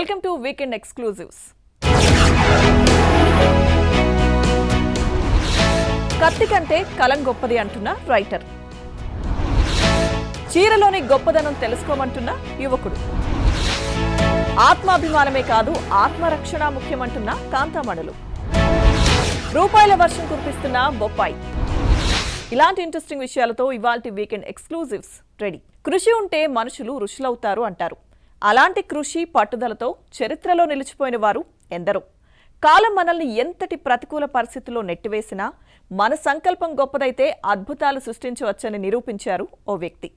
Welcome to weekend exclusives. కత్తి కంటే కలం గొప్పది అంటున్న రైటర్, చీరలోని గొప్పదనం తెలుసుకోమంటున్న యువకుడు, ఆత్మాభిమానమే కాదు ఆత్మరక్షణ ముఖ్యమంటున్న కాంతామణులు, రూపాయల వర్షం కురిపిస్తున్న బొప్పాయి. ఇలాంటి ఇంట్రెస్టింగ్ విషయాలతో ఇవాల్టి వీకెండ్ ఎక్స్క్లూజివ్స్ రెడీ. కృషి ఉంటే మనుషులు ఋషులవుతారు అంటారు. అలాంటి కృషి పట్టుదలతో చరిత్రలో నిలిచిపోయిన వారు ఎందరో. కాలం మనల్ని ఎంతటి ప్రతికూల పరిస్థితుల్లో నెట్టివేసినా మన సంకల్పం గొప్పదైతే అద్భుతాలు సృష్టించవచ్చని నిరూపించారు ఓ వ్యక్తి.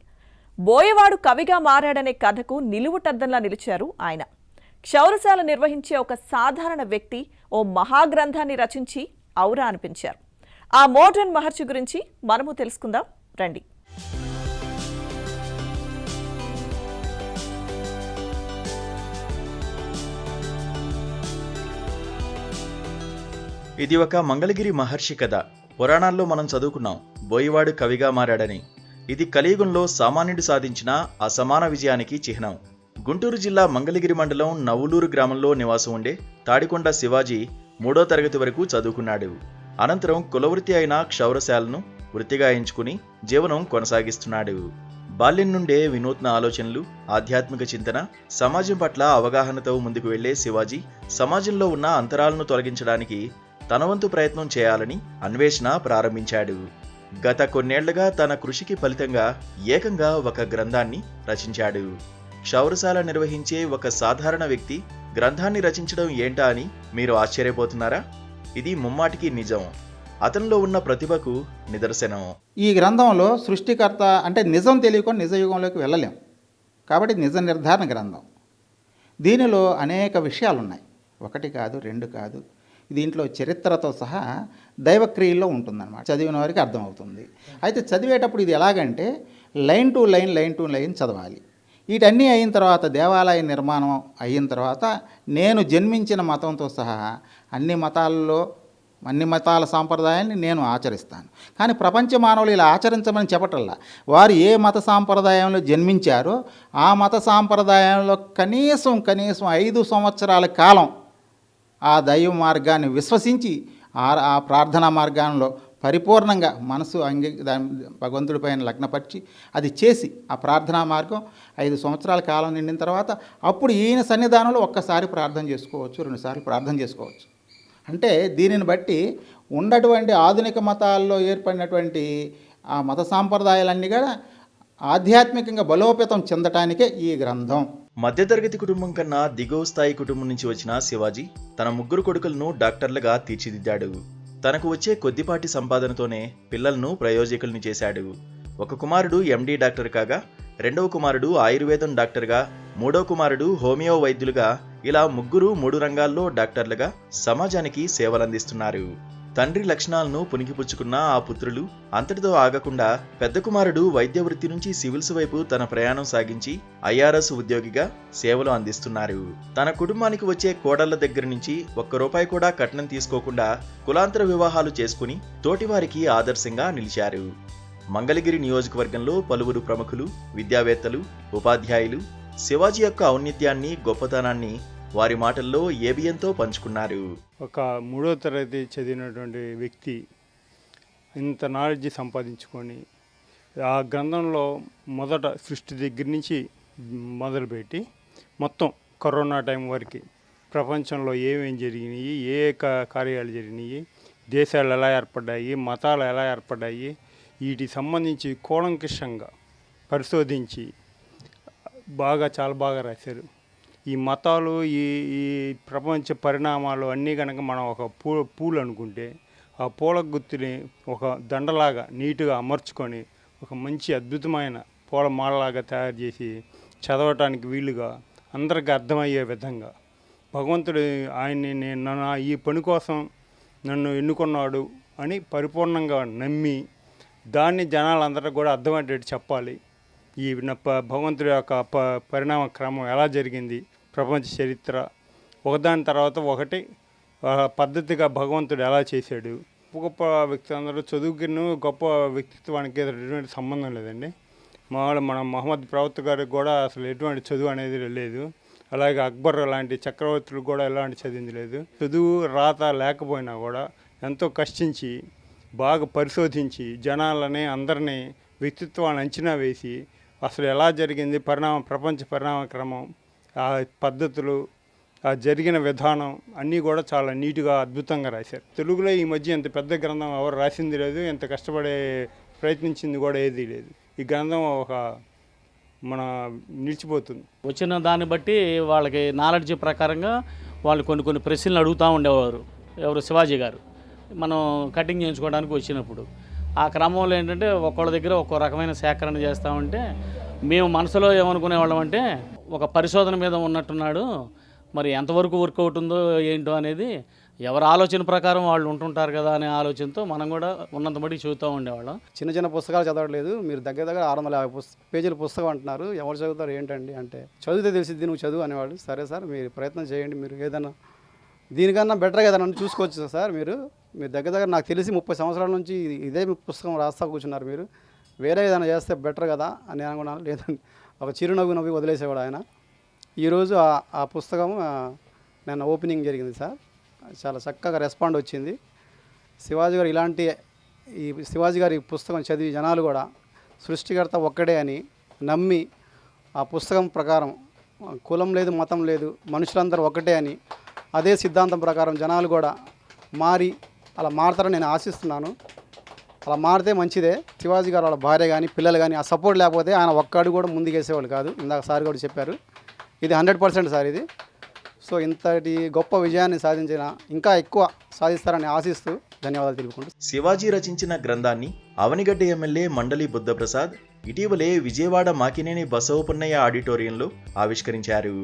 బోయవాడు కవిగా మారాడనే కథకు నిలువుటద్దంలా నిలిచారు ఆయన. క్షౌరశాల నిర్వహించే ఒక సాధారణ వ్యక్తి ఓ మహాగ్రంథాన్ని రచించి ఔరా అనిపించారు. ఆ మోడర్న్ మహర్షి గురించి మనము తెలుసుకుందాం రండి. ఇది ఒక మంగళగిరి మహర్షి కథ. పురాణాల్లో మనం చదువుకున్నాం బోయవాడు కవిగా మారాడని. ఇది కలియుగంలో సామాన్యుడు సాధించిన అసమాన విజయానికి చిహ్నం. గుంటూరు జిల్లా మంగళగిరి మండలం నవ్వులూరు గ్రామంలో నివాసం ఉండే తాడికొండ శివాజీ 3వ తరగతి వరకు చదువుకున్నాడు. అనంతరం కులవృత్తి అయిన క్షౌరశాలను వృత్తిగా ఎంచుకుని జీవనం కొనసాగిస్తున్నాడు. బాల్యం నుండే వినూత్న ఆలోచనలు, ఆధ్యాత్మిక చింతన, సమాజం పట్ల అవగాహనతో ముందుకు వెళ్లే శివాజీ సమాజంలో ఉన్న అంతరాలను తొలగించడానికి తన వంతు ప్రయత్నం చేయాలని అన్వేషణ ప్రారంభించాడు. గత కొన్నేళ్లుగా తన కృషికి ఫలితంగా ఏకంగా ఒక గ్రంథాన్ని రచించాడు. క్షౌరశాల నిర్వహించే ఒక సాధారణ వ్యక్తి గ్రంథాన్ని రచించడం ఏంటా అని మీరు ఆశ్చర్యపోతున్నారా? ఇది ముమ్మాటికి నిజం. అతనిలో ఉన్న ప్రతిభకు నిదర్శనం. ఈ గ్రంథంలో సృష్టికర్త అంటే నిజం తెలియకుండా నిజ యుగంలోకి వెళ్ళలేం కాబట్టి నిజ నిర్ధారణ గ్రంథం. దీనిలో అనేక విషయాలు ఉన్నాయి. ఒకటి కాదు, రెండు కాదు. దీంట్లో చరిత్రతో సహా దైవక్రియల్లో ఉంటుందన్నమాట. చదివిన వారికి అర్థమవుతుంది. అయితే చదివేటప్పుడు ఇది ఎలాగంటే లైన్ టు లైన్ చదవాలి. వీటన్నీ అయిన తర్వాత దేవాలయ నిర్మాణం అయిన తర్వాత నేను జన్మించిన మతంతో సహా అన్ని మతాల సాంప్రదాయాన్ని నేను ఆచరిస్తాను. కానీ ప్రపంచ మానవులు ఇలా ఆచరించమని చెప్పటల్లా. వారు ఏ మత సాంప్రదాయంలో జన్మించారో ఆ మత సాంప్రదాయంలో కనీసం 5 సంవత్సరాల కాలం ఆ దైవ మార్గాన్ని విశ్వసించి ఆ ప్రార్థనా మార్గంలో పరిపూర్ణంగా మనసు భగవంతుడి పైన లగ్నపరిచి అది చేసి ఆ ప్రార్థనా మార్గం 5 సంవత్సరాల కాలం నిండిన తర్వాత అప్పుడు ఈయన సన్నిధానంలో ఒక్కసారి ప్రార్థన చేసుకోవచ్చు, 2 సార్లు ప్రార్థన చేసుకోవచ్చు. అంటే దీనిని బట్టి ఉన్నటువంటి ఆధునిక మతాల్లో ఏర్పడినటువంటి ఆ మత సాంప్రదాయాలన్నీ కూడా ఆధ్యాత్మికంగా బలోపేతం చెందటానికే ఈ గ్రంథం. మధ్యతరగతి కుటుంబం కన్నా దిగువ స్థాయి కుటుంబం నుంచి వచ్చిన శివాజీ తన 3 కొడుకులను డాక్టర్లుగా తీర్చిదిద్దాడు. తనకు వచ్చే కొద్దిపాటి సంపాదనతోనే పిల్లలను ప్రయోజకుల్ని చేశాడు. ఒక కుమారుడు ఎండి డాక్టర్ కాగా, 2వ కుమారుడు ఆయుర్వేదం డాక్టర్గా, 3వ కుమారుడు హోమియో వైద్యులుగా, ఇలా 3 రంగాల్లో డాక్టర్లుగా సమాజానికి సేవలందిస్తున్నారు. తండ్రి లక్షణాలను పుణికిపుచ్చుకున్న ఆ పుత్రులు అంతటితో ఆగకుండా పెద్ద కుమారుడు వైద్య వృత్తి నుంచి సివిల్స్ వైపు తన ప్రయాణం సాగించి ఐఆర్ఎస్ ఉద్యోగిగా సేవలు అందిస్తున్నారు. తన కుటుంబానికి వచ్చే కోడళ్ల దగ్గర నుంచి ₹1 కూడా కట్నం తీసుకోకుండా కులాంతర వివాహాలు చేసుకుని తోటివారికి ఆదర్శంగా నిలిచారు. మంగళగిరి నియోజకవర్గంలో పలువురు ప్రముఖులు, విద్యావేత్తలు, ఉపాధ్యాయులు శివాజీ యొక్క ఔన్నత్యాన్ని, గొప్పతనాన్ని వారి మాటల్లో ఏబిఎన్తో పంచుకున్నారు. ఒక 3వ తరగతి చదివినటువంటి వ్యక్తి ఇంత నాలెడ్జ్ సంపాదించుకొని ఆ గ్రంథంలో మొదట సృష్టి దగ్గర నుంచి మొదలుపెట్టి మొత్తం కరోనా టైం వరకు ప్రపంచంలో ఏమేం జరిగినాయి, ఏ కార్యాలు జరిగినాయి, దేశాలు ఎలా ఏర్పడ్డాయి, మతాలు ఎలా ఏర్పడ్డాయి, వీటికి సంబంధించి కూలంకషంగా పరిశోధించి చాలా బాగా రాశారు. ఈ మతాలు, ఈ ప్రపంచ పరిణామాలు అన్నీ కనుక మనం ఒక పూలు అనుకుంటే ఆ పూల గుత్తిని ఒక దండలాగా నీట్గా అమర్చుకొని ఒక మంచి అద్భుతమైన పూల మాలలాగా తయారు చేసి చదవటానికి వీలుగా అందరికీ అర్థమయ్యే విధంగా భగవంతుడు ఆయన్ని ఈ పని కోసం నన్ను ఎన్నుకున్నాడు అని పరిపూర్ణంగా నమ్మి దాన్ని జనాలందరూ కూడా అర్థమయ్యేటట్టు చెప్పాలి. ఈ భగవంతుడి యొక్క పరిణామ క్రమం ఎలా జరిగింది, ప్రపంచ చరిత్ర ఒకదాని తర్వాత ఒకటి పద్ధతిగా భగవంతుడు ఎలా చేశాడు. గొప్ప వ్యక్తి అందరూ చదువుకున్న గొప్ప వ్యక్తిత్వానికి ఎటువంటి సంబంధం లేదండి. మన మహమ్మద్ ప్రవక్త గారికి కూడా అసలు ఎటువంటి చదువు అనేది లేదు. అలాగే అక్బర్ లాంటి చక్రవర్తులు కూడా ఎలాంటి చదివింది లేదు. చదువు రాత లేకపోయినా కూడా ఎంతో కష్టించి బాగా పరిశోధించి జనాలని అందరినీ వ్యక్తిత్వాన్ని అంచనా వేసి అసలు ఎలా జరిగింది ప్రపంచ పరిణామ క్రమం, ఆ పద్ధతులు, ఆ జరిగిన విధానం అన్నీ కూడా చాలా నీట్గా అద్భుతంగా రాశారు. తెలుగులో ఈ మధ్య ఇంత పెద్ద గ్రంథం ఎవరు రాసింది లేదు, ఇంత కష్టపడే ప్రయత్నించింది కూడా ఏదీ లేదు. ఈ గ్రంథం మన నిలిచిపోతుంది. వచ్చిన దాన్ని బట్టి వాళ్ళకి నాలెడ్జ్ ప్రకారంగా వాళ్ళు కొన్ని ప్రశ్నలు అడుగుతూ ఉండేవారు. ఎవరు శివాజీ గారు మనం కటింగ్ చేయించుకోవడానికి వచ్చినప్పుడు ఆ క్రమంలో ఏంటంటే ఒక్కొక్క దగ్గర ఒక్కో రకమైన సేకరణ చేస్తూ ఉంటే మేము మనసులో ఏమనుకునేవాళ్ళం అంటే ఒక పరిశోధన మీద ఉన్నట్టున్నాడు, మరి ఎంతవరకు వర్కౌట్ ఉందో ఏంటో అనేది ఎవరి ఆలోచన ప్రకారం వాళ్ళు ఉంటుంటారు కదా అనే ఆలోచనతో మనం కూడా ఉన్నంత బట్టి చదువుతూ ఉండేవాళ్ళం. చిన్న చిన్న పుస్తకాలు చదవట్లేదు, మీరు దగ్గర 650 పేజీల పుస్తకం అంటున్నారు, ఎవరు చదువుతారు ఏంటండి అంటే చదివితే తెలిసిద్ది, నువ్వు చదువు అనేవాళ్ళు. సరే సార్ మీరు ప్రయత్నం చేయండి, మీరు ఏదైనా దీనికన్నా బెటర్ కదా నన్ను చూసుకోవచ్చు సార్, మీరు దగ్గర నాకు తెలిసి 30 సంవత్సరాల నుంచి ఇదే పుస్తకం రాస్తా కూర్చున్నారు, మీరు వేరే ఏదైనా చేస్తే బెటర్ కదా అని అనుకున్నాను. లేదండి ఒక చిరునవ్వు నవ్వి వదిలేసేవాడు ఆయన. ఈరోజు ఆ పుస్తకం నిన్న ఓపెనింగ్ జరిగింది సార్, చాలా చక్కగా రెస్పాండ్ వచ్చింది. శివాజీ గారు ఈ శివాజీ గారి పుస్తకం చదివి జనాలు కూడా సృష్టికర్త ఒక్కడే అని నమ్మి ఆ పుస్తకం ప్రకారం కులం లేదు మతం లేదు మనుషులందరూ ఒకటే అని అదే సిద్ధాంతం ప్రకారం జనాలు కూడా మారి అలా మారతారని నేను ఆశిస్తున్నాను. అలా మారితే మంచిదే. శివాజీ గారు వాళ్ళ భార్య కానీ పిల్లలు కానీ ఆ సపోర్ట్ లేకపోతే ఆయన ఒక్కడు కూడా ముందుకేసేవాళ్ళు కాదు. ఇందాక సార్ కూడా చెప్పారు, ఇది 100% సార్ ఇది. సో ఇంతటి గొప్ప విజయాన్ని సాధించిన ఇంకా ఎక్కువ సాధిస్తారని ఆశిస్తూ ధన్యవాదాలు తెలుపుకుంటూ. శివాజీ రచించిన గ్రంథాన్ని అవనిగడ్డ ఎమ్మెల్యే మండలి బుద్ధప్రసాద్ ఇటీవలే విజయవాడ మాకినేని బసవపున్నయ్య ఆడిటోరియంలో ఆవిష్కరించారు.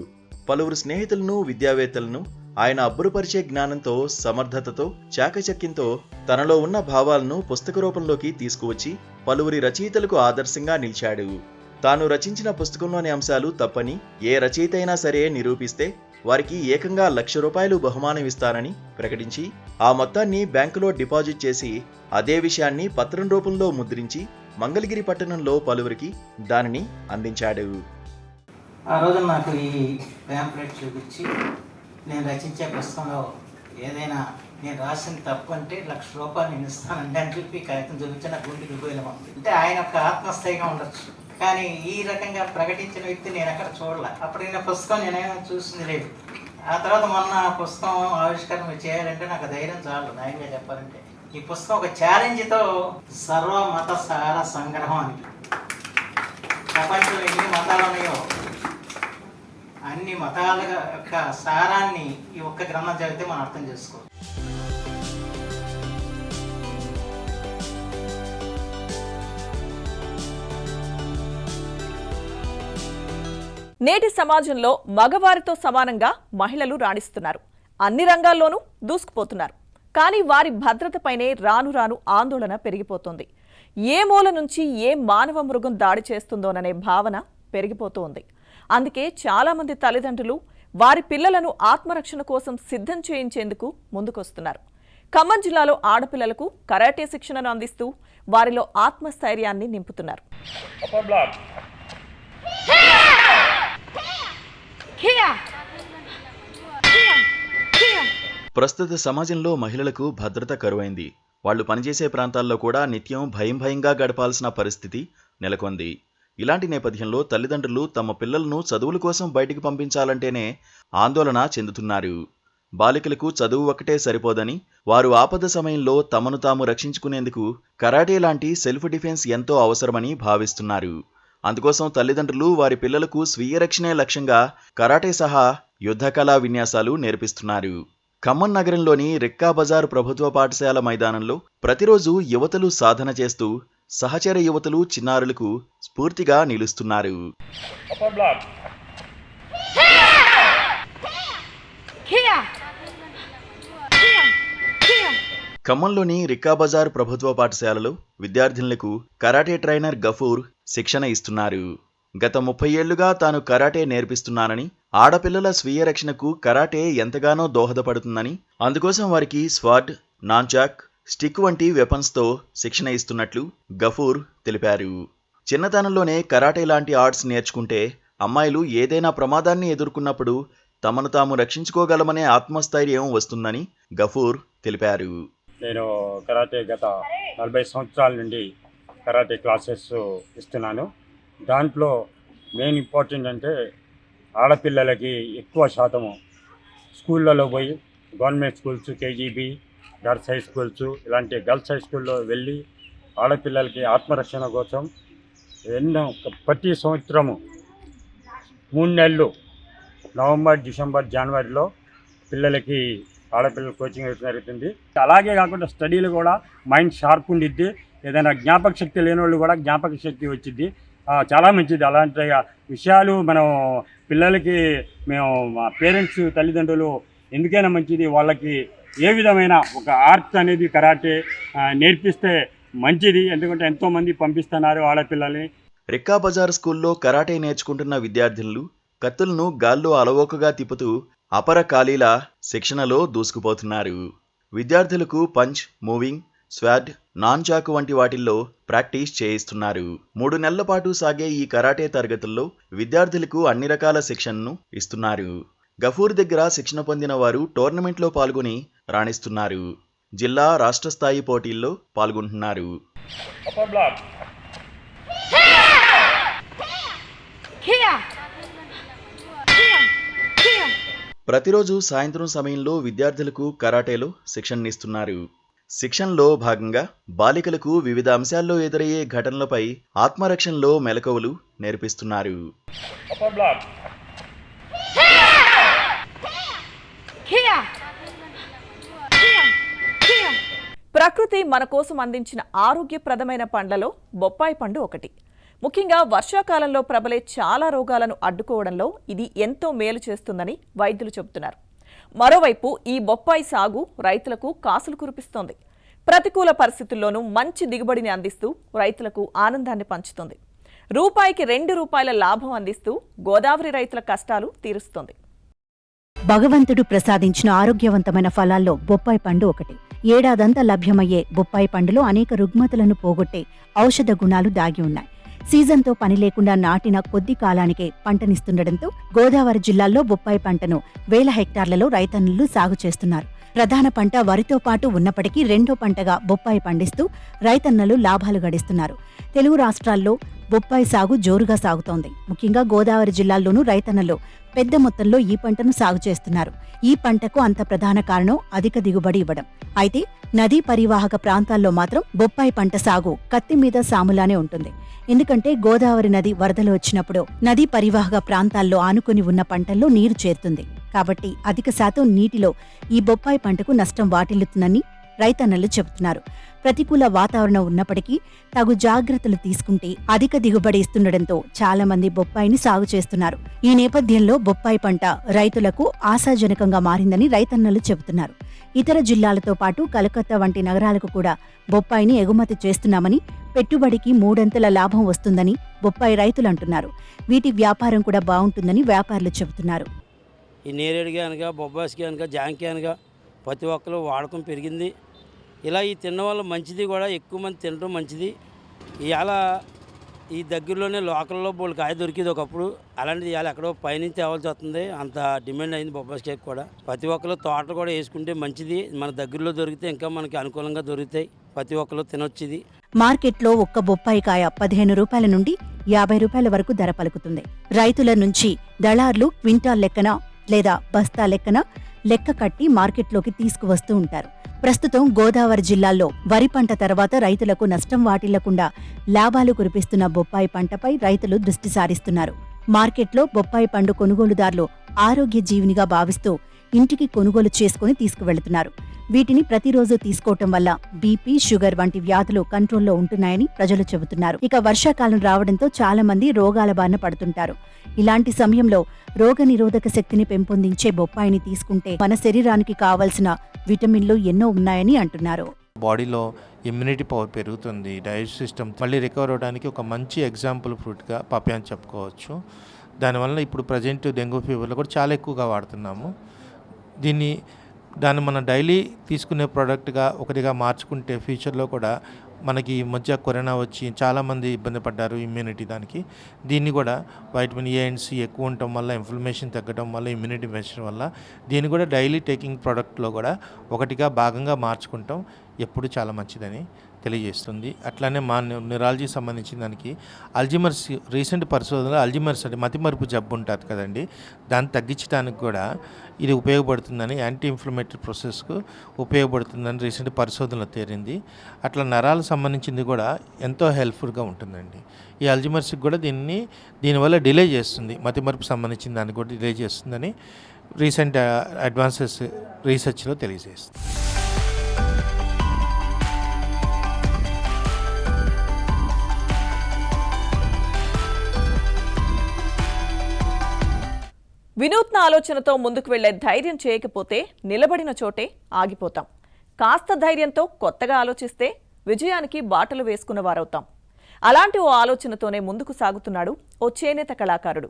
పలువురు స్నేహితులను, విద్యావేత్తలను ఆయన అబ్బురుపరిచే జ్ఞానంతో, సమర్థతతో, చాకచక్యంతో తనలో ఉన్న భావాలను పుస్తక రూపంలోకి తీసుకువచ్చి పలువురి రచయితలకు ఆదర్శంగా నిలిచాడు. తాను రచించిన పుస్తకంలోని అంశాలు తప్పని ఏ రచయిత అయినా సరే నిరూపిస్తే వారికి ఏకంగా ₹1,00,000 బహుమానం ఇస్తానని ప్రకటించి ఆ మొత్తాన్ని బ్యాంకులో డిపాజిట్ చేసి అదే విషయాన్ని పత్రం రూపంలో ముద్రించి మంగళగిరి పట్టణంలో పలువురికి దానిని అందించాడు. ఆ రోజు నాకు ఈ ప్యాంప్లెట్ చూపించి నేను రచించే పుస్తకంలో ఏదైనా నేను రాసిన తప్పు అంటే ₹1,00,000 నేను ఇస్తానండి అని చెప్పి కాగితం చూపించి నాకు గుండెకి ఉపయోగం. అంటే ఆయన ఒక ఆత్మస్థైర్యం ఉండొచ్చు, కానీ ఈ రకంగా ప్రకటించిన వ్యక్తి నేను ఎక్కడ చూడలే. అప్పుడు ఈయన పుస్తకం నేనేమో చూసింది లేదు. ఆ తర్వాత మొన్న పుస్తకం ఆవిష్కరణ చేయాలంటే నాకు ధైర్యం చాలు. న్యాయంగా చెప్పాలంటే ఈ పుస్తకం ఒక ఛాలెంజ్తో సర్వమత సార సంగ్రహం అని. ప్రపంచంలో ఎన్ని మతాలు ఉన్నాయో అన్ని మతాల యొక్క సారాన్ని ఈ ఒక్క గ్రంథం చదివితే మనం అర్థం చేసుకోవాలి. నేటి సమాజంలో మగవారితో సమానంగా మహిళలు రాణిస్తున్నారు. అన్ని రంగాల్లోనూ దూసుకుపోతున్నారు. కానీ వారి భద్రతపైనే రాను రాను ఆందోళన పెరిగిపోతోంది. ఏ మూల నుంచి ఏ మానవ మృగం దాడి చేస్తుందోననే భావన పెరిగిపోతోంది. అందుకే చాలామంది తల్లిదండ్రులు వారి పిల్లలను ఆత్మరక్షణ కోసం సిద్ధం చేయించేందుకు ముందుకొస్తున్నారు. ఖమ్మం జిల్లాలో ఆడపిల్లలకు కరాటే శిక్షణను అందిస్తూ వారిలో ఆత్మస్థైర్యాన్ని నింపుతున్నారు. ప్రస్తుత సమాజంలో మహిళలకు భద్రత కరువైంది. వాళ్లు పనిచేసే ప్రాంతాల్లో కూడా నిత్యం భయంగా గడపాల్సిన పరిస్థితి నెలకొంది. ఇలాంటి నేపథ్యంలో తల్లిదండ్రులు తమ పిల్లలను చదువుల కోసం బయటికి పంపించాలంటేనే ఆందోళన చెందుతున్నారు. బాలికలకు చదువు ఒక్కటే సరిపోదని, వారు ఆపద సమయంలో తమను తాము రక్షించుకునేందుకు కరాటే లాంటి సెల్ఫ్ డిఫెన్స్ ఎంతో అవసరమని భావిస్తున్నారు. అందుకోసం తల్లిదండ్రులు వారి పిల్లలకు స్వీయ రక్షణే లక్ష్యంగా కరాటే సహా యుద్ధ కళా విన్యాసాలు నేర్పిస్తున్నారు. ఖమ్మం నగరంలోని రిక్కా బజార్ ప్రభుత్వ పాఠశాల మైదానంలో ప్రతిరోజు యువతలు సాధన చేస్తూ సహచర యువతలు, చిన్నారులకు స్ఫూర్తిగా నిలుస్తున్నారు. ఖమ్మంలోని రిక్కా బజార్ ప్రభుత్వ పాఠశాలలో విద్యార్థినులకు కరాటే ట్రైనర్ గఫూర్ శిక్షణ ఇస్తున్నారు. గత 30 ఏళ్లుగా తాను కరాటే నేర్పిస్తున్నానని, ఆడపిల్లల స్వీయ రక్షణకు కరాటే ఎంతగానో దోహదపడుతుందని, అందుకోసం వారికి స్వాడ్, నాన్చాక్, స్టిక్ వంటి వెపన్స్తో శిక్షణ ఇస్తున్నట్లు గఫూర్ తెలిపారు. చిన్నతనంలోనే కరాటే లాంటి ఆర్ట్స్ నేర్చుకుంటే అమ్మాయిలు ఏదైనా ప్రమాదాన్ని ఎదుర్కొన్నప్పుడు తమను తాము రక్షించుకోగలమనే ఆత్మస్థైర్యం వస్తుందని గఫూర్ తెలిపారు. నేను కరాటే గత 40 సంవత్సరాల నుండి కరాటే క్లాసెస్ ఇస్తున్నాను. దాంట్లో మెయిన్ ఇంపార్టెంట్ అంటే ఆడపిల్లలకి ఎక్కువ శాతము స్కూళ్ళలో పోయి government schools, KGB, girls high schools, ఇలాంటి గర్ల్స్ హై స్కూల్లో వెళ్ళి ఆడపిల్లలకి ఆత్మరక్షణ కోసం ప్రతి సంవత్సరము 3 నెలలు నవంబర్, డిసెంబర్, జనవరిలో పిల్లలకి ఆడపిల్లల కోచింగ్ ఇవ్వడం జరుగుతుంది. అలాగే కాకుండా స్టడీలు కూడా మైండ్ షార్ప్ ఉండిద్ది. ఏదైనా జ్ఞాపక శక్తి లేని వాళ్ళు కూడా జ్ఞాపక శక్తి వచ్చింది. చాలా మంచిది. అలాంటి విషయాలు మనం పిల్లలకి మేము మా పేరెంట్స్, తల్లిదండ్రులు ఎందుకైనా మంచిది. వాళ్ళకి ఏ విధమైన ఒక ఆర్ట్ అనేది కరాటే నేర్పిస్తే మంచిది. ఎందుకంటే ఎంతోమంది పంపిస్తున్నారు ఆడపిల్లల్ని. రిక్కా బజార్ స్కూల్లో కరాటే నేర్చుకుంటున్న విద్యార్థులు కత్తులను గాల్లో అలవోకగా తిప్పుతూ అపర ఖాళీల శిక్షణలో దూసుకుపోతున్నారు. విద్యార్థులకు పంచ్, మూవింగ్, స్వాడ్, నాన్ చాకు వంటి వాటిల్లో ప్రాక్టీస్ చేయిస్తున్నారు. 3 నెలల పాటు సాగే ఈ కరాటే తరగతుల్లో విద్యార్థులకు అన్ని రకాల శిక్షణను ఇస్తున్నారు. గఫూర్ దగ్గర శిక్షణ పొందిన వారు టోర్నమెంట్లో పాల్గొని రాణిస్తున్నారు. జిల్లా, రాష్ట్ర స్థాయి పోటీల్లో పాల్గొంటున్నారు. ప్రతిరోజు సాయంత్రం సమయంలో విద్యార్థులకు కరాటేలో శిక్షణనిస్తున్నారు. శిక్షణలో భాగంగా బాలికలకు వివిధ అంశాల్లో ఎదురయ్యే ఘటనలపై ఆత్మరక్షణలో మెలకువలు నేర్పిస్తున్నారు. ప్రకృతి మన కోసం అందించిన ఆరోగ్యప్రదమైన పండ్లలో బొప్పాయి పండు ఒకటి. ముఖ్యంగా వర్షాకాలంలో ప్రబలే చాలా రోగాలను అడ్డుకోవడంలో ఇది ఎంతో మేలు చేస్తుందని వైద్యులు చెబుతున్నారు. మరోవైపు ఈ బొప్పాయి సాగు రైతులకు కాసులు కురిపిస్తోంది. ప్రతికూల పరిస్థితుల్లోనూ మంచి దిగుబడిని అందిస్తూ రైతులకు ఆనందాన్ని పంచుతుంది. రూపాయికి 2 రూపాయల లాభం అందిస్తూ గోదావరి రైతుల కష్టాలు తీరుస్తోంది. భగవంతుడు ప్రసాదించిన ఆరోగ్యవంతమైన ఫలాల్లో బొప్పాయి పండు ఒకటి. ఏడాదంతా లభ్యమయ్యే బొప్పాయి పండులో అనేక రుగ్మతలను పోగొట్టే ఔషధ గుణాలు దాగి ఉన్నాయి. సీజన్తో పని లేకుండా నాటిన కొద్ది కాలానికే పంటనిస్తుండటంతో గోదావరి జిల్లాల్లో బొప్పాయి పంటను 1000 హెక్టార్లలో రైతన్నులు సాగు చేస్తున్నారు. ప్రధాన పంట వరితో పాటు ఉన్నప్పటికీ రెండో పంటగా బొప్పాయి పండిస్తూ రైతన్నలు లాభాలు గడిస్తున్నారు. తెలుగు రాష్ట్రాల్లో బొప్పాయి సాగు జోరుగా సాగుతోంది. ముఖ్యంగా గోదావరి జిల్లాల్లోనూ రైతన్నలు పెద్ద మొత్తంలో ఈ పంటను సాగు చేస్తున్నారు. ఈ పంటకు అంత ప్రధాన కారణం అధిక దిగుబడి ఇవ్వడం. అయితే నదీ పరివాహక ప్రాంతాల్లో మాత్రం బొప్పాయి పంట సాగు కత్తి మీద సాములానే ఉంటుంది. ఎందుకంటే గోదావరి నది వరదలు వచ్చినప్పుడు నదీ పరివాహక ప్రాంతాల్లో ఆనుకుని ఉన్న పంటల్లో నీరు చేరుతుంది. కాబట్టి అధిక శాతం నీటిలో ఈ బొప్పాయి పంటకు నష్టం వాటిల్లుతుందని రైతన్నలు చెబుతున్నారు. ప్రతికూల వాతావరణం ఉన్నప్పటికీ తగు జాగ్రత్తలు తీసుకుంటే అధిక దిగుబడి ఇస్తుండటంతో చాలా మంది బొప్పాయిని సాగు చేస్తున్నారు. ఈ నేపథ్యంలో బొప్పాయి పంట రైతులకు ఆశాజనకంగా మారిందని రైతన్నలు చెబుతున్నారు. ఇతర జిల్లాలతో పాటు కలకత్తా వంటి నగరాలకు కూడా బొప్పాయిని ఎగుమతి చేస్తున్నామని, పెట్టుబడికి 3 అంతల లాభం వస్తుందని బొప్పాయి రైతులు అంటున్నారు. వీటి వ్యాపారం కూడా బాగుంటుందని వ్యాపారులు చెబుతున్నారు. ఈ నేరేడుగా అనగా, బొబ్బాయికి అనగా, జాంకి అనగా ప్రతి ఒక్కరు వాడకం పెరిగింది. ఇలా ఈ తిన్న వల్ల మంచిది కూడా, ఎక్కువ మంది తినడం మంచిది. ఇవాళ ఈ దగ్గరలోనే లోకల్లో బోళ్ళు కాయ దొరికింది ఒకప్పుడు. అలాంటిది ఇవాళ ఎక్కడో పైనుంచి తేవాల్సి వస్తుంది. అంత డిమాండ్ అయింది బొబ్బాయి కేక్ కూడా. ప్రతి ఒక్కరు తోట కూడా వేసుకుంటే మంచిది. మన దగ్గరలో దొరికితే ఇంకా మనకి అనుకూలంగా దొరుకుతాయి. ప్రతి ఒక్కరు తినొచ్చింది. మార్కెట్లో ఒక్క బొప్పాయి కాయ 15 రూపాయల నుండి 50 రూపాయల వరకు ధర పలుకుతుంది. రైతుల నుంచి దళార్లు క్వింటాల్ లెక్కన లేదా బస్తా లెక్కన లెక్క కట్టి మార్కెట్లోకి తీసుకువస్తూ ఉంటారు. ప్రస్తుతం గోదావరి జిల్లాల్లో వరి పంట తర్వాత రైతులకు నష్టం వాటిల్లకుండా లాభాలు కురిపిస్తున్న బొప్పాయి పంటపై రైతులు దృష్టి సారిస్తున్నారు. మార్కెట్లో బొప్పాయి పండు కొనుగోలుదారులు ఆరోగ్య జీవినిగా భావిస్తూ ఇంటికి కొనుగోలు చేసుకుని తీసుకువెళుతున్నారు. వీటిని ప్రతిరోజు తీసుకోవటం వల్ల బీపీ, షుగర్ వంటి వ్యాధులు కంట్రోల్లో ఉంటున్నాయని ప్రజలు చెబుతున్నారు. ఇక వర్షాకాలం రావడంతో చాలా మంది రోగాల బారిన పడుతుంటారు. ఇలాంటి సమయంలో రోగనిరోధక శక్తిని పెంపొందించే బొప్పాయిని తీసుకుంటే మన శరీరానికి కావలసిన విటమిన్లు ఎన్నో ఉన్నాయని అంటున్నారు. బాడీలో ఇమ్యూనిటీ పవర్ పెరుగుతుంది. డైజెస్ట్ సిస్టమ్ మళ్ళీ రికవర్ అవడానికి ఒక మంచి ఎగ్జాంపుల్ ఫ్రూట్గా పపాయ అని చెప్పుకోవచ్చు. దానివల్ల ఇప్పుడు ప్రజెంట్ డెంగ్యూ ఫీవర్లో కూడా చాలా ఎక్కువగా వాడుతున్నాము. దాన్ని మనం డైలీ తీసుకునే ప్రోడక్ట్గా ఒకటిగా మార్చుకుంటే ఫ్యూచర్లో కూడా మనకి ఈ మధ్య కరోనా వచ్చి చాలామంది ఇబ్బంది పడ్డారు ఇమ్యూనిటీ దానికి. దీన్ని కూడా వైటమిన్ ఏ అండ్ సి ఎక్కువ ఉండటం వల్ల, ఇన్ఫ్లమేషన్ తగ్గడం వల్ల, ఇమ్యూనిటీ పెంచడం వల్ల దీన్ని కూడా డైలీ టేకింగ్ ప్రోడక్ట్లో కూడా ఒకటిగా భాగంగా మార్చుకుంటాం ఎప్పుడు చాలా మంచిదని తెలియజేస్తుంది. అట్లానే మా న్యూరాలజీ సంబంధించిన దానికి అల్జీమర్స్ రీసెంట్ పరిశోధనలో అల్జీమర్స్ అంటే మతిమరుపు జబ్బు ఉంటుంది కదండి, దాన్ని తగ్గించడానికి కూడా ఇది ఉపయోగపడుతుందని, యాంటీ ఇన్ఫ్లమేటరీ ప్రాసెస్కు ఉపయోగపడుతుందని రీసెంట్ పరిశోధనలో తేలింది. అట్లా నరాలకు సంబంధించింది కూడా ఎంతో హెల్ప్ఫుల్గా ఉంటుందండి. ఈ అల్జీమర్స్కి కూడా దీనివల్ల డిలే చేస్తుంది, మతిమరుపు సంబంధించిన దాన్ని కూడా డిలే చేస్తుందని రీసెంట్ అడ్వాన్సెస్ రీసెర్చ్లో తెలియజేస్తుంది. వినూత్న ఆలోచనతో ముందుకు వెళ్లే ధైర్యం చేయకపోతే నిలబడిన చోటే ఆగిపోతాం. కాస్త ధైర్యంతో కొత్తగా ఆలోచిస్తే విజయానికి బాటలు వేసుకున్న వారవుతాం. అలాంటి ఓ ఆలోచనతోనే ముందుకు సాగుతున్నాడు ఓ చేనేత కళాకారుడు.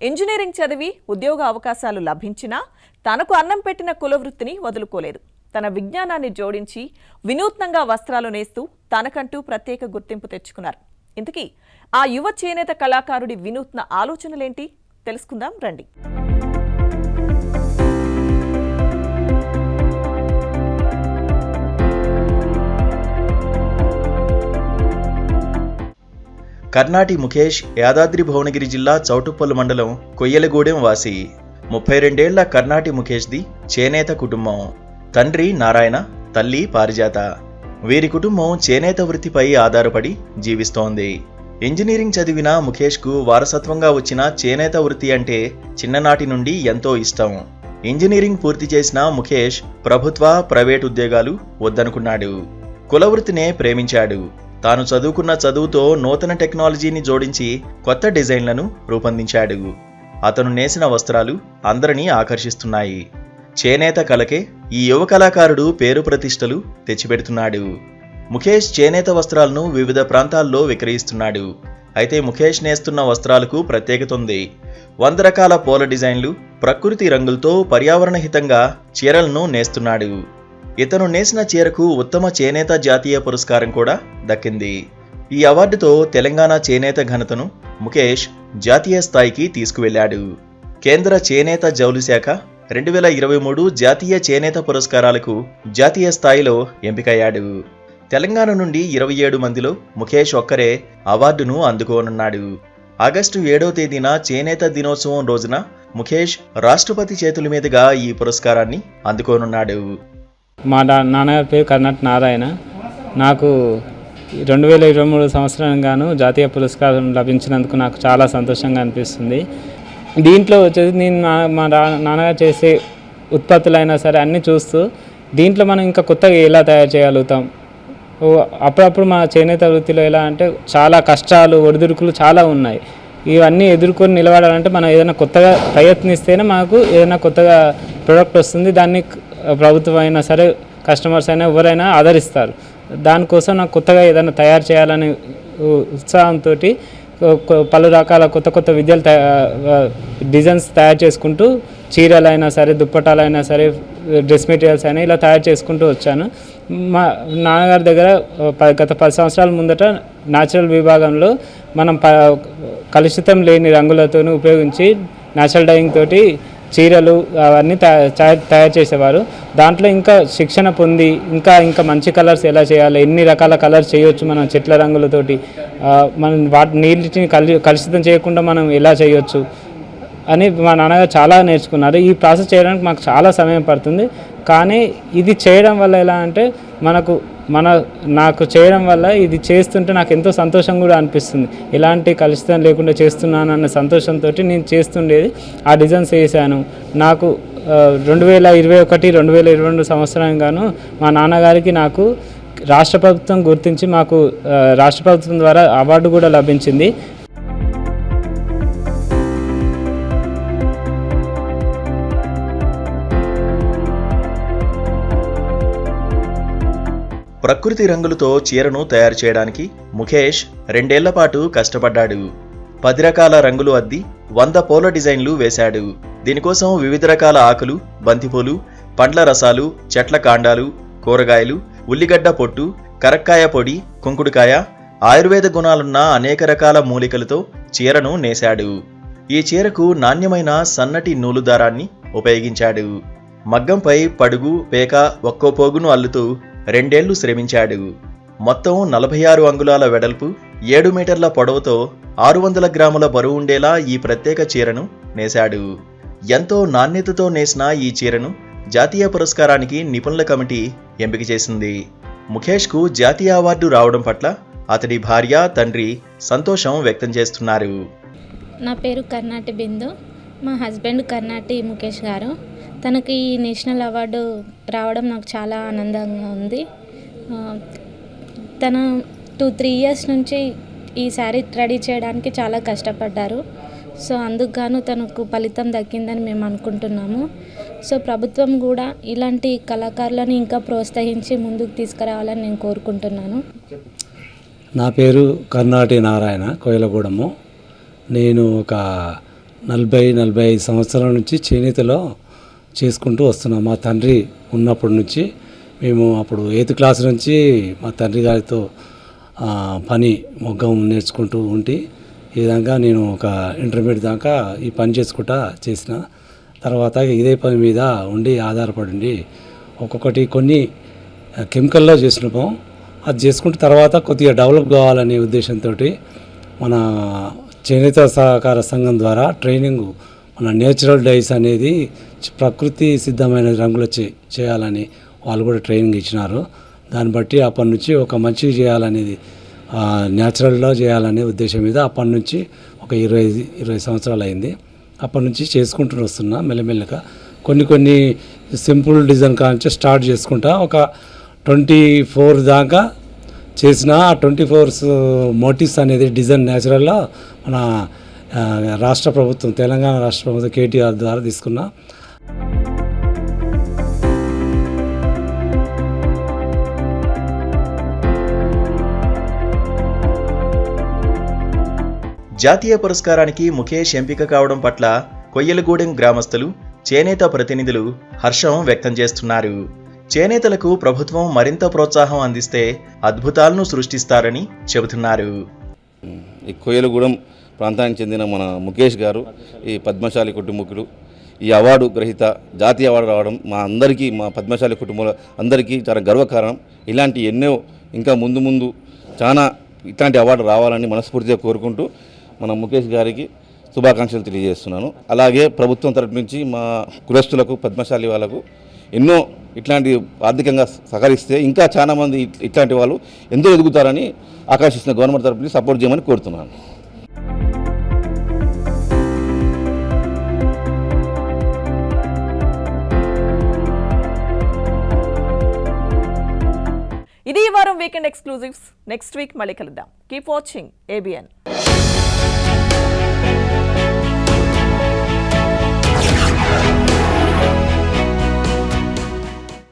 ఇంజనీరింగ్ చదివి ఉద్యోగ అవకాశాలు లభించినా తనకు అన్నం పెట్టిన కులవృత్తిని వదులుకోలేదు. తన విజ్ఞానాన్ని జోడించి వినూత్నంగా వస్త్రాలు నేస్తూ తనకంటూ ప్రత్యేక గుర్తింపు తెచ్చుకున్నారు. ఇంతకీ ఆ యువ చేనేత కళాకారుడి వినూత్న ఆలోచనలేంటి తెలుసుకుందాం రండి. కర్నాటి ముఖేష్ యాదాద్రి భువనగిరి జిల్లా చౌటుప్పల్ మండలం కొయ్యలగూడెం వాసి. 32 కర్నాటి ముఖేష్ది చేనేత కుటుంబం. తండ్రి నారాయణ, తల్లి పారిజాత. వీరి కుటుంబం చేనేత వృత్తిపై ఆధారపడి జీవిస్తోంది. ఇంజనీరింగ్ చదివిన ముఖేష్కు వారసత్వంగా వచ్చిన చేనేత వృత్తి అంటే చిన్ననాటి నుండి ఎంతో ఇష్టం. ఇంజనీరింగ్ పూర్తి చేసిన ముఖేష్ ప్రభుత్వ, ప్రైవేట్ ఉద్యోగాలు వద్దనుకున్నాడు. కులవృత్తినే ప్రేమించాడు. తాను చదువుకున్న చదువుతో నూతన టెక్నాలజీని జోడించి కొత్త డిజైన్లను రూపొందించాడు. అతను నేసిన వస్త్రాలు అందరినీ ఆకర్షిస్తున్నాయి. చేనేత కళకే ఈ యువ కళాకారుడు పేరు ప్రతిష్టలు తెచ్చిపెడుతున్నాడు. ముఖేష్ చేనేత వస్త్రాలను వివిధ ప్రాంతాల్లో విక్రయిస్తున్నాడు. అయితే ముఖేష్ నేస్తున్న వస్త్రాలకు ప్రత్యేకత ఉంది. 100 రకాల పూల డిజైన్లు, ప్రకృతి రంగులతో పర్యావరణ హితంగా చీరలను నేస్తున్నాడు. ఇతను నేసిన చీరకు ఉత్తమ చేనేత జాతీయ పురస్కారం కూడా దక్కింది. ఈ అవార్డుతో తెలంగాణ చేనేత ఘనతను ముఖేష్ జాతీయ స్థాయికి తీసుకువెళ్లాడు. కేంద్ర చేనేత జౌళి శాఖ 2023 జాతీయ చేనేత పురస్కారాలకు జాతీయ స్థాయిలో ఎంపికయ్యాడు. తెలంగాణ నుండి 27 మందిలో ముఖేష్ ఒక్కరే అవార్డును అందుకోనున్నాడు. ఆగస్టు 7వ తేదీన చేనేత దినోత్సవం రోజున ముఖేష్ రాష్ట్రపతి చేతుల మీదుగా ఈ పురస్కారాన్ని అందుకోనున్నాడు. మా నాన్నగారి పేరు కర్నాటి నారాయణ. నాకు 2023 సంవత్సరంగాను జాతీయ పురస్కారం లభించినందుకు నాకు చాలా సంతోషంగా అనిపిస్తుంది. దీంట్లో వచ్చేసి నేను మా నాన్నగారు చేసే ఉత్పత్తులైనా సరే అన్నీ చూస్తూ దీంట్లో మనం ఇంకా కొత్తగా ఎలా తయారు చేయగలుగుతాం. అప్పుడప్పుడు మా చేనేత వృత్తిలో ఎలా అంటే చాలా కష్టాలు, ఒడిదుడుకులు చాలా ఉన్నాయి. ఇవన్నీ ఎదుర్కొని నిలబడాలంటే మనం ఏదైనా కొత్తగా ప్రయత్నిస్తేనే మనకు ఏదైనా కొత్తగా ప్రోడక్ట్ వస్తుంది. దాన్ని ప్రభుత్వం అయినా సరే, కస్టమర్స్ అయినా ఎవరైనా ఆదరిస్తారు. దానికోసం నాకు కొత్తగా ఏదైనా తయారు చేయాలనే ఉత్సాహంతో పలు రకాల కొత్త విద్యలు డిజైన్స్ తయారు చేసుకుంటూ చీరలైనా సరే, దుప్పటాలైనా సరే, డ్రెస్ మెటీరియల్స్ అయినా ఇలా తయారు చేసుకుంటూ వచ్చాను. మా నాన్నగారి దగ్గర గత 10 సంవత్సరాల ముందట న్యాచురల్ విభాగంలో మనం కలుషితం లేని రంగులతో ఉపయోగించి న్యాచురల్ డైయింగ్ తోటి చీరలు అవన్నీ తయారు చేసేవారు. దాంట్లో ఇంకా శిక్షణ పొంది ఇంకా మంచి కలర్స్ ఎలా చేయాలి, ఎన్ని రకాల కలర్స్ చేయొచ్చు మనం చెట్ల రంగులతోటి, మనం నీటిని కలుషితం చేయకుండా మనం ఎలా చేయొచ్చు అని మా నాన్నగారు చాలా నేర్చుకున్నారు. ఈ ప్రాసెస్ చేయడానికి మాకు చాలా సమయం పడుతుంది. కానీ ఇది చేయడం వల్ల ఎలా అంటే నాకు చేయడం వల్ల ఇది చేస్తుంటే నాకు ఎంతో సంతోషం కూడా అనిపిస్తుంది. ఎలాంటి కలుషితం లేకుండా చేస్తున్నానన్న సంతోషంతో నేను చేస్తుండేది. ఆ డిజైన్స్ వేసాను. నాకు 2021-2022 సంవత్సరంగాను మా నాన్నగారికి నాకు రాష్ట్ర ప్రభుత్వం గుర్తించి మాకు రాష్ట్ర ప్రభుత్వం ద్వారా అవార్డు కూడా లభించింది. ప్రకృతి రంగులతో చీరను తయారు చేయడానికి ముఖేష్ 2 ఏళ్ల పాటు కష్టపడ్డాడు. 10 రకాల రంగులు అద్ది 100 పూల డిజైన్లు వేశాడు. దీనికోసం వివిధ రకాల ఆకులు, బంతిపూలు, పండ్ల రసాలు, చెట్ల కాండాలు, కూరగాయలు, ఉల్లిగడ్డ పొట్టు, కరక్కాయ పొడి, కుంకుడుకాయ, ఆయుర్వేద గుణాలున్న అనేక రకాల మూలికలతో చీరను నేశాడు. ఈ చీరకు నాణ్యమైన సన్నటి నూలు దారాన్ని ఉపయోగించాడు. మగ్గంపై పడుగు, పేక, ఒక్కో పోగును అల్లుతూ 2 ఏళ్లు శ్రమించాడు. మొత్తం 46 అంగుళాల వెడల్పు, 7 మీటర్ల పొడవుతో 600 గ్రాముల బరువు ఉండేలా ఈ ప్రత్యేక చీరను నేశాడు. ఎంతో నాణ్యతతో నేసిన ఈ చీరను జాతీయ పురస్కారానికి నిపుణుల కమిటీ ఎంపిక చేసింది. ముఖేష్కు జాతీయ అవార్డు రావడం పట్ల అతడి భార్య, తండ్రి సంతోషం వ్యక్తం చేస్తున్నారు. నా పేరు కర్ణాటి బిందు. మా హస్బెండ్ కర్ణాటి ముఖేష్ గారు. తనకి ఈ నేషనల్ అవార్డు రావడం నాకు చాలా ఆనందంగా ఉంది. తను 2-3 ఇయర్స్ నుంచి ఈ శారీ రెడీ చేయడానికి చాలా కష్టపడ్డారు. సో అందుకు గాను తనకు ఫలితం దక్కిందని మేము అనుకుంటున్నాము. సో ప్రభుత్వం కూడా ఇలాంటి కళాకారులను ఇంకా ప్రోత్సహించి ముందుకు తీసుకురావాలని నేను కోరుకుంటున్నాను. నా పేరు కర్ణాటి నారాయణ, కోయలగూడము. నేను ఒక 40-45 సంవత్సరాల నుంచి చేనేతలో చేసుకుంటూ వస్తున్నాం. మా తండ్రి ఉన్నప్పటి నుంచి మేము అప్పుడు 8th క్లాస్ నుంచి మా తండ్రి గారితో పని మొగ్గం నేర్చుకుంటూ ఉంటే ఈ విధంగా నేను ఒక ఇంటర్మీడియట్ దాకా ఈ పని చేసుకుంటా చేసిన తర్వాత ఇదే పని మీద ఉండి ఆధారపడి ఒక్కొక్కటి కొన్ని కెమికల్లో చేసినాము. అది చేసుకుంటే తర్వాత కొద్దిగా డెవలప్ కావాలనే ఉద్దేశంతో మన చేనేత సహకార సంఘం ద్వారా ట్రైనింగ్ మన నేచురల్ డైస్ అనేది ప్రకృతి సిద్ధమైన రంగులు చేయాలని వాళ్ళు కూడా ట్రైనింగ్ ఇచ్చినారు. దాన్ని బట్టి అప్పటి నుంచి ఒక మంచి చేయాలనేది న్యాచురల్లో చేయాలనే ఉద్దేశం మీద అప్పటి నుంచి ఒక 20 సంవత్సరాలు అయింది. అప్పటి నుంచి చేసుకుంటూ వస్తున్నా మెల్లమెల్లగా. కొన్ని సింపుల్ డిజైన్ కాంచి స్టార్ట్ చేసుకుంటా ఒక 24 దాకా చేసిన. 24 మోటివ్స్ అనేది డిజైన్ న్యాచురల్లో మన రాష్ట్ర ప్రభుత్వం, తెలంగాణ రాష్ట్ర ప్రభుత్వం కేటీఆర్ ద్వారా తీసుకున్నా. జాతీయ పురస్కారానికి ముఖేష్ ఎంపిక కావడం పట్ల కొయ్యలగూడెం గ్రామస్తులు, చేనేత ప్రతినిధులు హర్షం వ్యక్తం చేస్తున్నారు. చేనేతలకు ప్రభుత్వం మరింత ప్రోత్సాహం అందిస్తే అద్భుతాలను సృష్టిస్తారని చెబుతున్నారు. ఈ కొయ్యలగూడెం ప్రాంతానికి చెందిన మన ముఖేష్ గారు ఈ పద్మశాలి కుటుంబకులు, ఈ అవార్డు గ్రహీత, జాతీయ అవార్డు రావడం మా అందరికీ, మా పద్మశాలి కుటుంబాల అందరికీ చాలా గర్వకారణం. ఇలాంటి ఎన్నో ఇంకా ముందు చాలా ఇట్లాంటి అవార్డు రావాలని మనస్ఫూర్తిగా కోరుకుంటూ మన ముఖేష్ గారికి శుభాకాంక్షలు తెలియజేస్తున్నాను. అలాగే ప్రభుత్వం తరపు నుంచి మా కులస్తులకు, పద్మశాలి వాళ్ళకు ఎన్నో ఇట్లాంటి ఆర్థికంగా సహకరిస్తే ఇంకా చాలామంది ఇట్లాంటి వాళ్ళు ఎంతో ఎదుగుతారని ఆకాంక్షిస్తున్న గవర్నమెంట్ తరపు నుంచి సపోర్ట్ చేయమని కోరుతున్నాను. ఇది ఈ వారం వీకెండ్ ఎక్స్క్లూజివ్స్. నెక్స్ట్ వీక్ మళ్ళీ కలుద్దాం. Keep watching ABN.